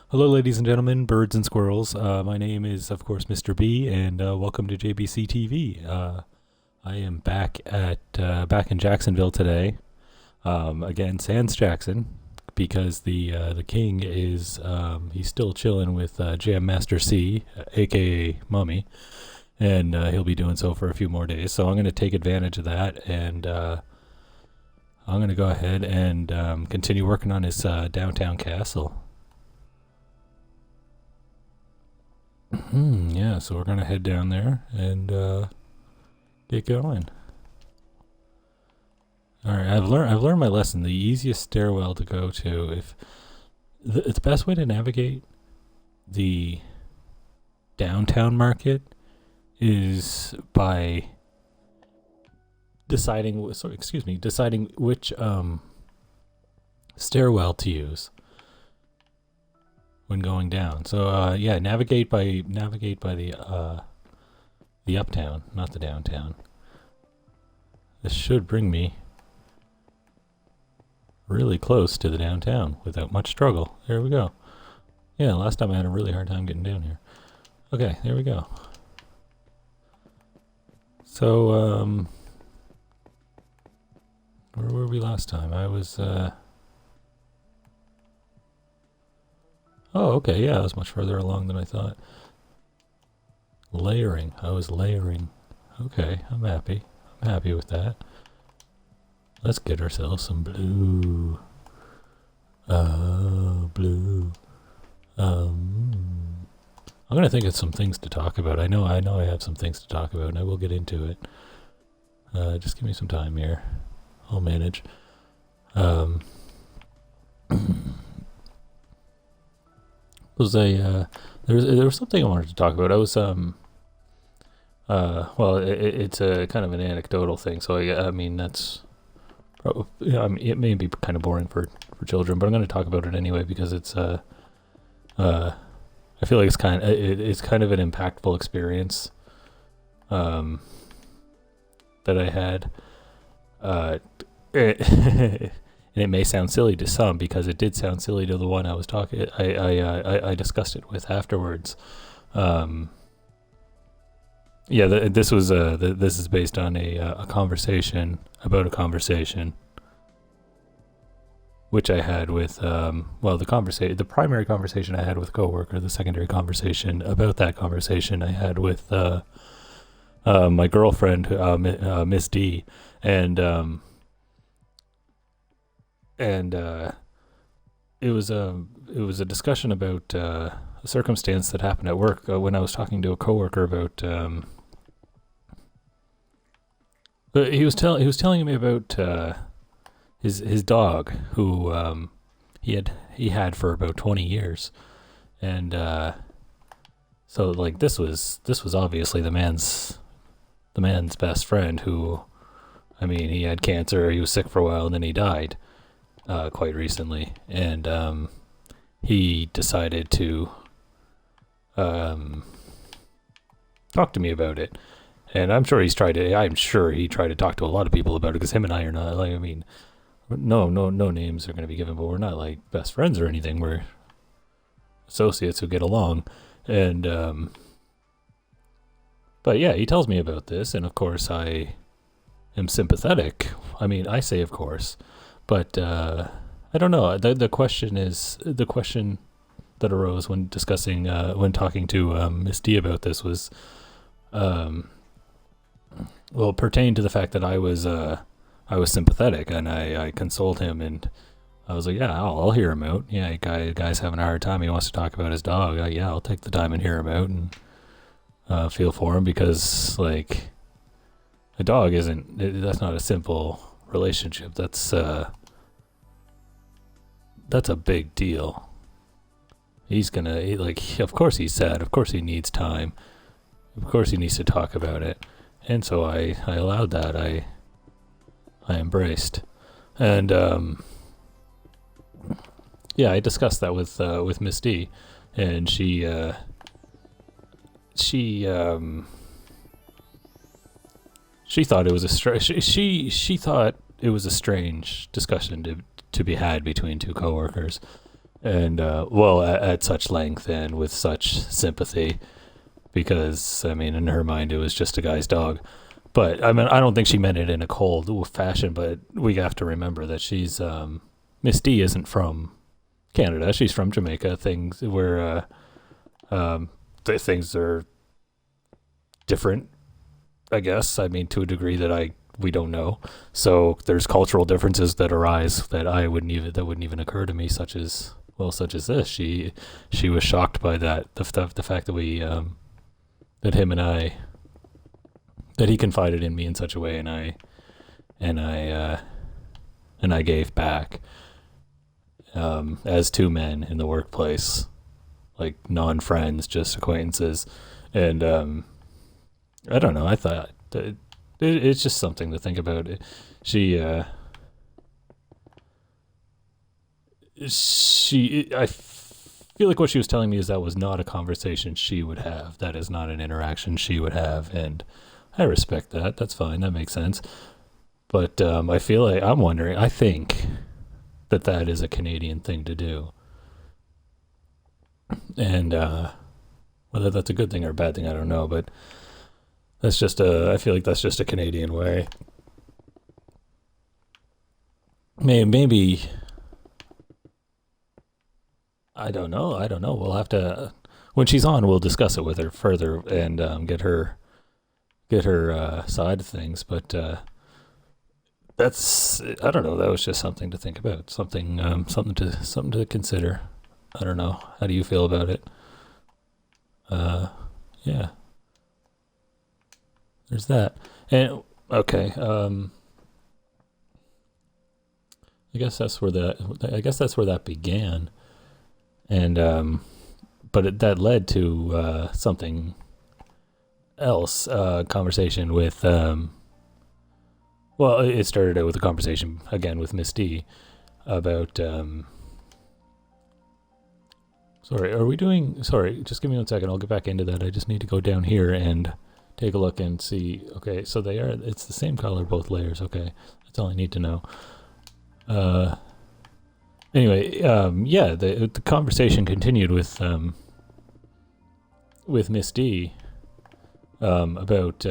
Hello, ladies and gentlemen, birds and squirrels. My name is, of course, Mr. B, and welcome to JBCTV. I am back in Jacksonville today. Again, sans Jackson, because the king is he's still chilling with Jam Master C, aka Mummy, and he'll be doing so for a few more days. So I'm going to take advantage of that, and I'm going to go ahead and continue working on his downtown castle. Yeah, so we're gonna head down there and get going. All right, I've learned my lesson. The easiest stairwell to go to, if the best way to navigate the downtown market is by deciding which stairwell to use when going down. So yeah, navigate by the uptown, not the downtown. This should bring me really close to the downtown without much struggle. There we go. Yeah, last time I had a really hard time getting down here. Okay, there we go. So where were we last time? I was Oh, okay, yeah, I was much further along than I thought. Layering. I was layering. Okay, I'm happy. I'm happy with that. Let's get ourselves some blue. Blue. I'm gonna think of some things to talk about. I know I have some things to talk about, and I will get into it. Just give me some time here. I'll manage. Was there was something I wanted to talk about. I was well, it's a kind of an anecdotal thing, so I mean that's probably, I mean, it may be kind of boring for children, but I'm going to talk about it anyway because it's I feel like it's kind of an impactful experience that I had. And it may sound silly to some because it did sound silly to the one I was talking. I discussed it with afterwards. Yeah, this is based on a conversation about a conversation, which I had with the primary conversation I had with a coworker, the secondary conversation about that conversation I had with my girlfriend, Miss D, and it was a discussion about a circumstance that happened at work when I was talking to a coworker about. He was telling me about his dog who he had for about 20 years, and so like this was obviously the man's best friend who, I mean, he had cancer, he was sick for a while, and then he died. Quite recently, and he decided to talk to me about it. And I'm sure he tried to talk to a lot of people about it because him and I are not, like, I mean, no names are going to be given, but we're not like best friends or anything. We're associates who get along, and but yeah, he tells me about this, and of course I am sympathetic. I mean, I say of course. But I don't know. The question that arose when discussing when talking to Miss D about this was, pertained to the fact that I was sympathetic, and I consoled him, and I was like, yeah, I'll hear him out. Yeah, guy's having a hard time. He wants to talk about his dog. Yeah, I'll take the time and hear him out and feel for him, because like a dog that's not a simple relationship. That's a big deal. Of course he's sad, of course he needs time, of course he needs to talk about it, and so I allowed that. I embraced, and yeah, I discussed that with Miss D, and she thought it was she thought it was a strange discussion to be had between two coworkers, and well, at such length and with such sympathy, because I mean, in her mind, it was just a guy's dog. But I mean, I don't think she meant it in a cold fashion. But we have to remember that she's Miss D isn't from Canada. She's from Jamaica. Things where things are different, I guess. I mean, to a degree that we don't know. So there's cultural differences that arise that wouldn't even occur to me, such as this. She was shocked by that, the fact that that he confided in me in such a way, and I gave back, as two men in the workplace, like non-friends, just acquaintances. And I don't know, I thought that it's just something to think about. I feel like what she was telling me is that was not a conversation she would have. That is not an interaction she would have, and I respect that. That's fine. That makes sense. But I feel like I think that is a Canadian thing to do, and whether that's a good thing or a bad thing, I don't know. But I feel like that's just a Canadian way. Maybe I don't know. We'll have to, when she's on, we'll discuss it with her further and get her side of things. But I don't know. That was just something to think about. Something to consider. I don't know. How do you feel about it? Yeah. There's that. And okay. I guess that's where that began. And but that led to something else, conversation with well, it started out with a conversation again with Miss D about sorry, just give me 1 second, I'll get back into that. I just need to go down here and take a look and see. Okay, so it's the same color, both layers. Okay, that's all I need to know. Anyway, yeah, the conversation continued with Miss D about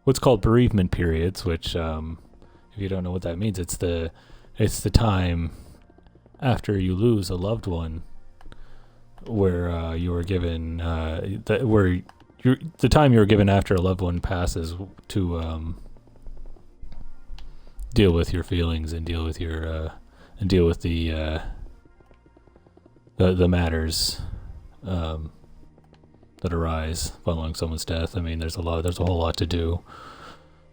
what's called bereavement periods, which if you don't know what that means, it's the time after you lose a loved one, where you are given the time you are given after a loved one passes to deal with your feelings and deal with the matters that arise following someone's death. I mean, there's a whole lot to do,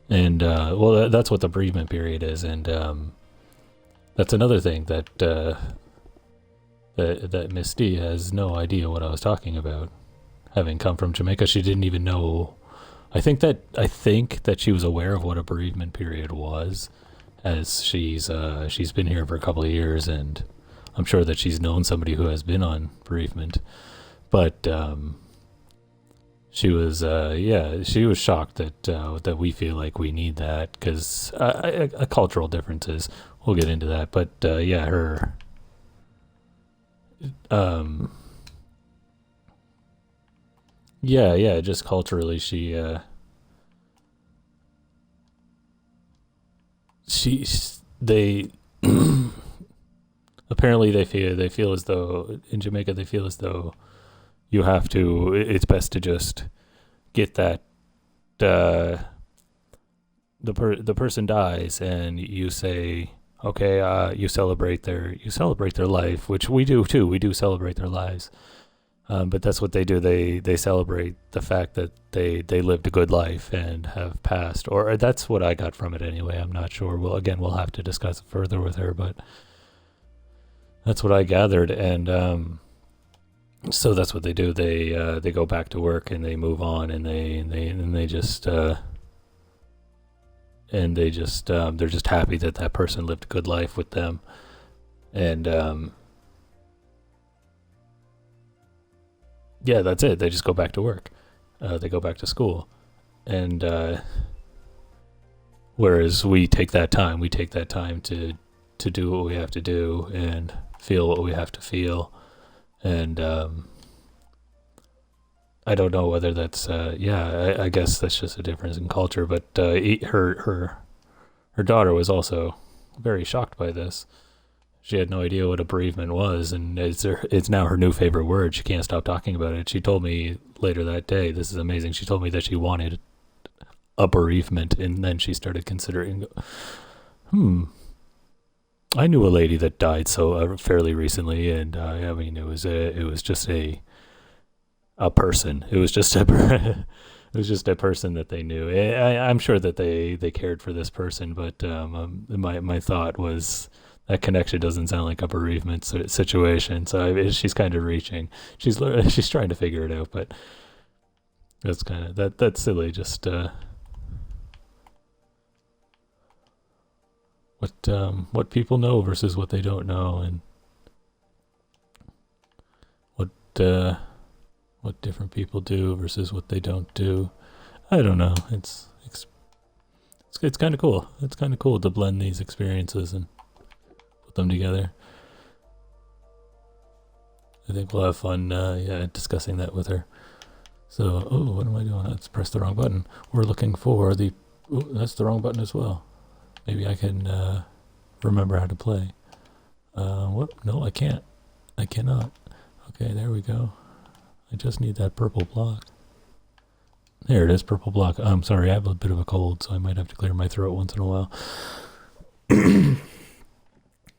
and well, that's what the bereavement period is, and that's another thing that that Miss D has no idea what I was talking about. Having come from Jamaica, she didn't even know. I think that she was aware of what a bereavement period was, as she's been here for a couple of years, and I'm sure that she's known somebody who has been on bereavement. But she was shocked that we feel like we need that, because cultural differences. We'll get into that, but yeah, her just culturally, they apparently they feel as though in Jamaica they feel as though you have to. It's best to just get that the person dies, and you say, okay, you celebrate their life, which we do too. We do celebrate their lives, but that's what they do. They celebrate the fact that they lived a good life and have passed, or that's what I got from it anyway. I'm not sure. We'll have to discuss it further with her, but that's what I gathered. And so that's what they do. They go back to work and they move on, and they just they're just happy that that person lived a good life with them, and yeah, that's it. They just go back to work. They go back to school, and whereas we take that time to to do what we have to do and feel what we have to feel. And I don't know whether that's I guess that's just a difference in culture. But her daughter was also very shocked by this. She had no idea what a bereavement was, and it's now her new favorite word. She can't stop talking about it. She told me later that day, this is amazing, she told me that she wanted a bereavement, and then she started considering, I knew a lady that died fairly recently, and I mean, it was just a person. It was just it was just a person that they knew. I'm sure that they cared for this person, but my thought was, that connection doesn't sound like a bereavement situation. So she's kind of reaching. She's trying to figure it out, but that's kind of that's silly. Just what people know versus what they don't know, and what different people do versus what they don't do. I don't know. It's kind of cool. It's kind of cool to blend these experiences and them together. I think we'll have fun discussing that with her. So, what am I doing? Let's press the wrong button. We're looking for that's the wrong button as well. Maybe I can remember how to play. No, I can't. I cannot. Okay, there we go. I just need that purple block. There it is, purple block. I'm sorry, I have a bit of a cold, so I might have to clear my throat once in a while.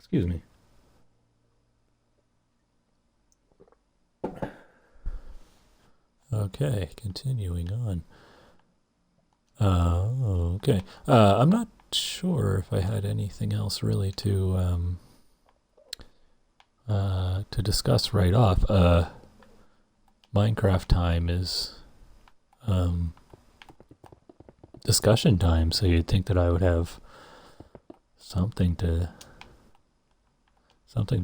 Excuse me. Okay, continuing on. Okay. I'm not sure if I had anything else really to discuss right off. Minecraft time is discussion time, so you'd think that I would have something to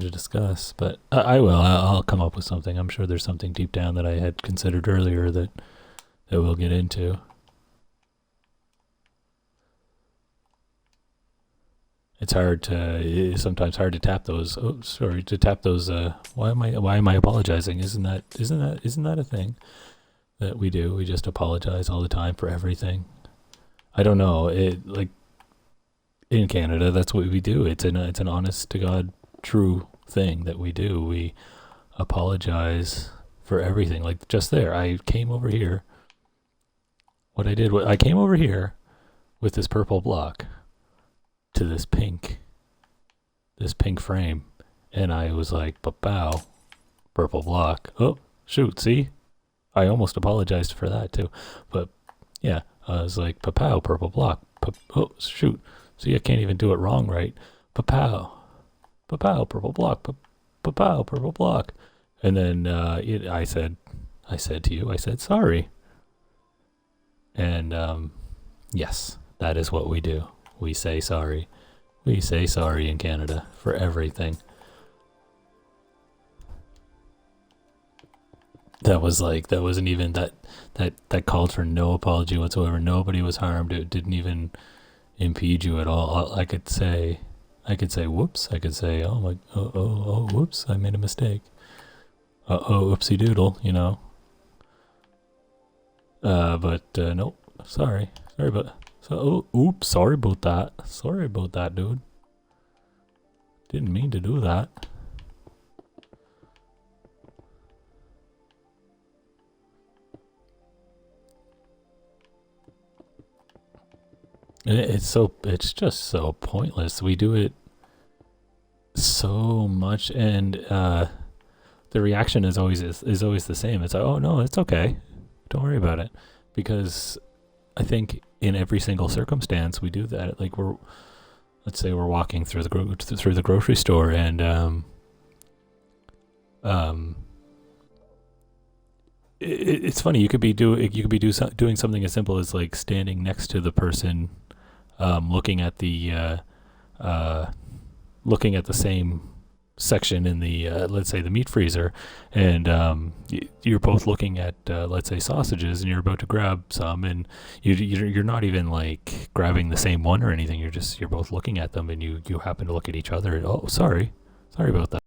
discuss, but I will. I'll come up with something. I'm sure there's something deep down that I had considered earlier that we'll get into. It's sometimes hard to tap those. Oh, sorry, to tap those. Why am I apologizing? Isn't that a thing that we do? We just apologize all the time for everything. I don't know. Like in Canada, that's what we do. It's an honest to God true thing that we do. We apologize for everything. Like just there, I came over here. What I did was I came over here with this purple block to this pink frame, and I was like, "Pow, purple block." Oh shoot! See, I almost apologized for that too. But yeah, I was like, "Pow, purple block." Oh shoot! See, I can't even do it wrong right. Pow. Purple block. Pow, purple block. And then I said to you, I said sorry. And yes, that is what we do. We say sorry. We say sorry in Canada for everything. That wasn't even that called for no apology whatsoever. Nobody was harmed. It didn't even impede you at all. I could say whoops. I could say oh whoops, I made a mistake. Oopsie doodle, you know. But nope. Sorry, but oops, sorry about that, dude. Didn't mean to do that. It's just so pointless. We do it so much, and the reaction is always the same. It's like, oh no, it's okay, don't worry about it, because I think in every single circumstance we do that. Like let's say we're walking through the grocery store, and it's funny. You could be doing something as simple as like standing next to the person. Looking at the same section in the let's say the meat freezer, and you're both looking at let's say sausages, and you're about to grab some, and you're not even like grabbing the same one or anything. You're both looking at them, and you happen to look at each other, and oh, sorry about that.